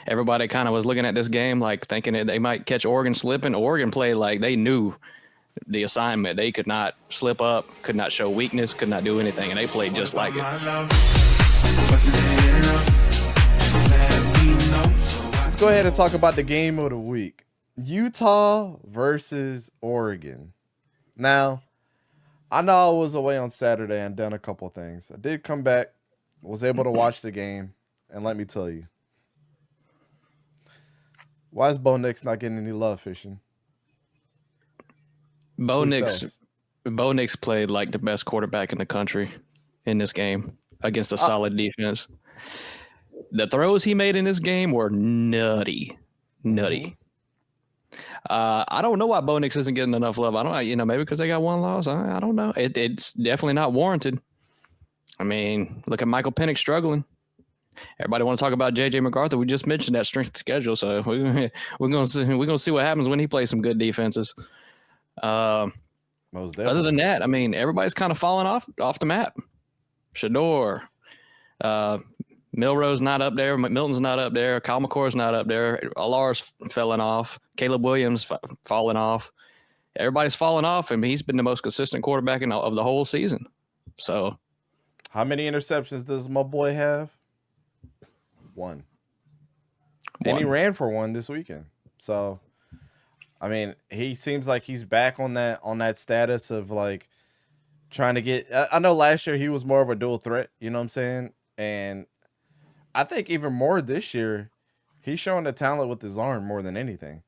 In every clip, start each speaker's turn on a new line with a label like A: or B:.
A: everybody kind of was looking at this game like thinking that they might catch Oregon slipping. Oregon played like they knew the assignment. They could not slip up, could not show weakness, could not do anything, and they played just like it.
B: Let's go ahead and talk about the game of the week. Utah versus Oregon. Now, I know I was away on Saturday and done a couple things. I did come back, was able to watch the game, and let me tell you. Why is Bo Nix not getting any love, fishing?
A: Bo Nix played like the best quarterback in the country in this game against a solid defense. The throws he made in this game were nutty. I don't know why Bo Nix isn't getting enough love. I don't, maybe because they got one loss. I don't know. It's definitely not warranted. I mean, look at Michael Penix struggling. Everybody want to talk about J.J. McArthur. We just mentioned that strength of schedule, so we're gonna see what happens when he plays some good defenses. Other than that, I mean, everybody's kind of falling off the map. Shedeur, Milrose not up there. Milton's not up there. Kyle McCord's not up there. Alar's falling off. Caleb Williams falling off. Everybody's falling off, and he's been the most consistent quarterback of the whole season. So,
B: how many interceptions does my boy have? One. And he ran for one this weekend. So, I mean, he seems like he's back on that status of like trying to get. I know last year he was more of a dual threat. You know what I'm saying? And I think even more this year, he's showing the talent with his arm more than anything.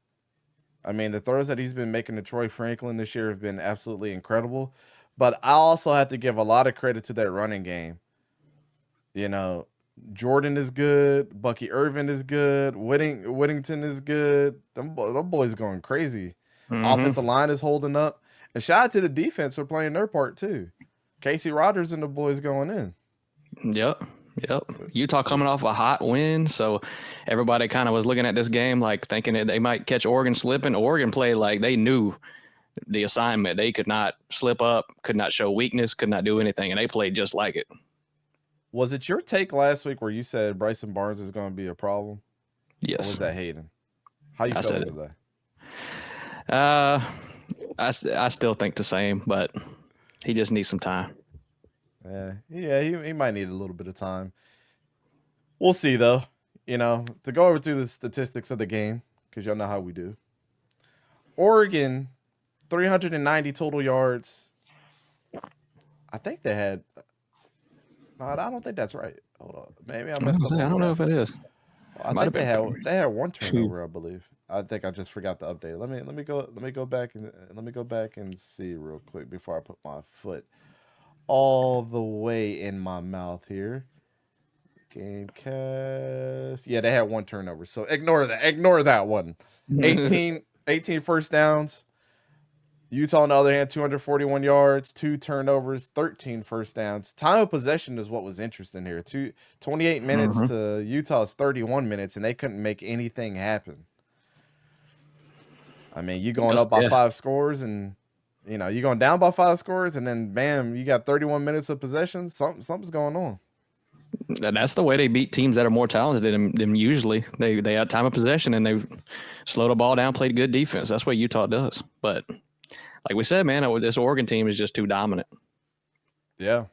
B: I mean, the throws that he's been making to Troy Franklin this year have been absolutely incredible. But I also have to give a lot of credit to that running game. Jordan is good. Bucky Irvin is good. Whittington is good. Them boys going crazy. Mm-hmm. Offensive line is holding up. And shout out to the defense for playing their part too. Casey Rogers and the boys going in.
A: Yep. Utah coming off a hot win, so everybody kind of was looking at this game like thinking that they might catch Oregon slipping. Oregon played like they knew the assignment. They could not slip up, could not show weakness, could not do anything, and they played just like it.
B: Was it your take last week where you said Bryson Barnes is going to be a problem?
A: Yes.
B: Or was that Hayden? How you feeling today?
A: I still think the same, but he just needs some time.
B: Yeah, he might need a little bit of time. We'll see, though. To go over through the statistics of the game, because y'all know how we do. Oregon, 390 total yards. I think they had... No, I don't think that's right. Hold on. Maybe I messed up.
A: I don't know if it is.
B: I think they had one turnover, I believe. I think I just forgot to update. Let me go back and see real quick before I put my foot all the way in my mouth here. Gamecast. Yeah, they had one turnover. So ignore that one. 18 first downs. Utah, on the other hand, 241 yards, 2 turnovers, 13 first downs. Time of possession is what was interesting here. 28 minutes to Utah's 31 minutes, and they couldn't make anything happen. I mean, you going up by 5 scores, and you going down by 5 scores, and then bam, you got 31 minutes of possession. Something's going on.
A: That's the way they beat teams that are more talented than them usually. They had time of possession, and they slowed the ball down, played good defense. That's what Utah does, but. Like we said, man, this Oregon team is just too dominant.
B: Yeah,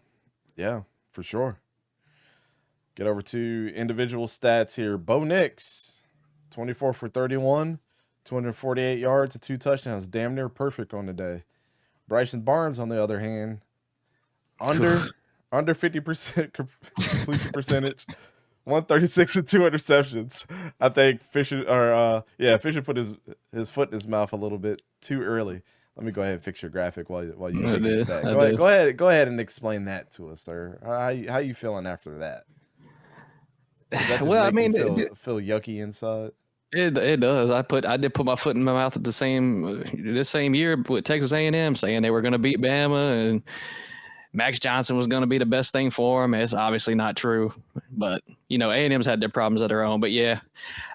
B: for sure. Get over to individual stats here. Bo Nix, 24 for 31, 248 yards and 2 touchdowns. Damn near perfect on the day. Bryson Barnes, on the other hand, under 50% completion percentage, 136 and 2 interceptions. I think Fisher put his foot in his mouth a little bit too early. Let me go ahead and fix your graphic while you take this back. Go ahead and explain that to us, sir. How you feeling after that? Does that just feel yucky inside?
A: It does. I did put my foot in my mouth at this same year with Texas A&M, saying they were going to beat Bama and Max Johnson was going to be the best thing for him. It's obviously not true, but A&M's had their problems of their own. But yeah,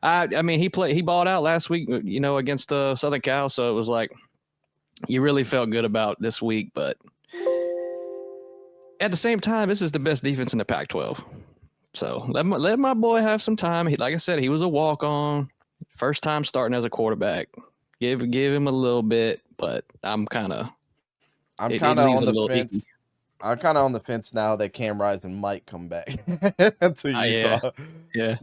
A: I mean he balled out last week, against Southern Cal, so it was like. You really felt good about this week, but at the same time, this is the best defense in the Pac-12. So let my boy have some time. Like I said, he was a walk-on, first time starting as a quarterback. Give him a little bit, but I'm kind of
B: I'm
A: it
B: kind of
A: leaves
B: on
A: a
B: the
A: little icky.
B: fence. I'm kind of on the fence now that Cam Rising might come back to Utah.
A: Yeah.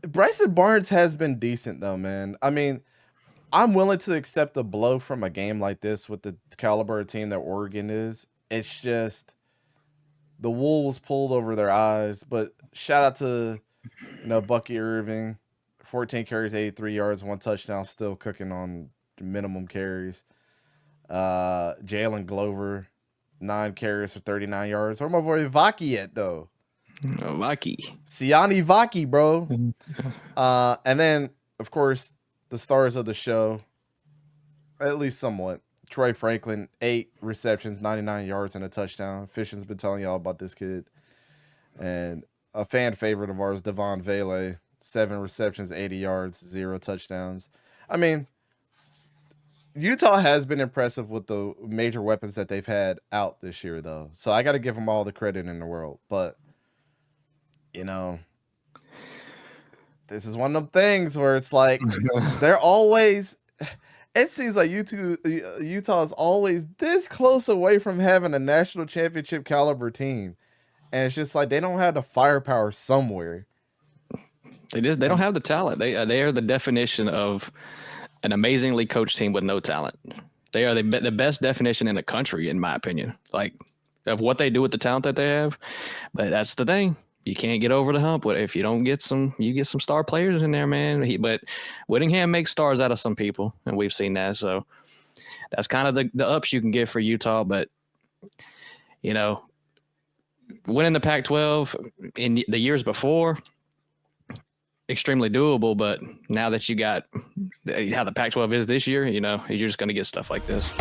B: Bryson Barnes has been decent though, man. I mean, I'm willing to accept a blow from a game like this with the caliber of team that Oregon is. It's just the Wolves pulled over their eyes. But shout out to Bucky Irving, 14 carries, 83 yards, 1 touchdown, still cooking on minimum carries. Jalen Glover, 9 carries for 39 yards. Where my boy Vaki at though?
A: Vaki.
B: Siani Vaki, bro. And then of course the stars of the show, at least somewhat. Troy Franklin, 8 receptions, 99 yards, and a touchdown. Fission's been telling y'all about this kid. And a fan favorite of ours, Devon Vele, 7 receptions, 80 yards, 0 touchdowns. I mean, Utah has been impressive with the major weapons that they've had out this year, though. So I got to give them all the credit in the world. But, this is one of them things where it's like they're always – it seems like Utah is always this close away from having a national championship caliber team. And it's just like they don't have the firepower somewhere.
A: They don't have the talent. They are the definition of an amazingly coached team with no talent. They are the best definition in the country, in my opinion, like of what they do with the talent that they have. But that's the thing. You can't get over the hump. But if you don't get some star players in there, man. But Whittingham makes stars out of some people, and we've seen that. So that's kind of the ups you can get for Utah. But, winning the Pac-12 in the years before, extremely doable. But now that you got how the Pac-12 is this year, you're just going to get stuff like this.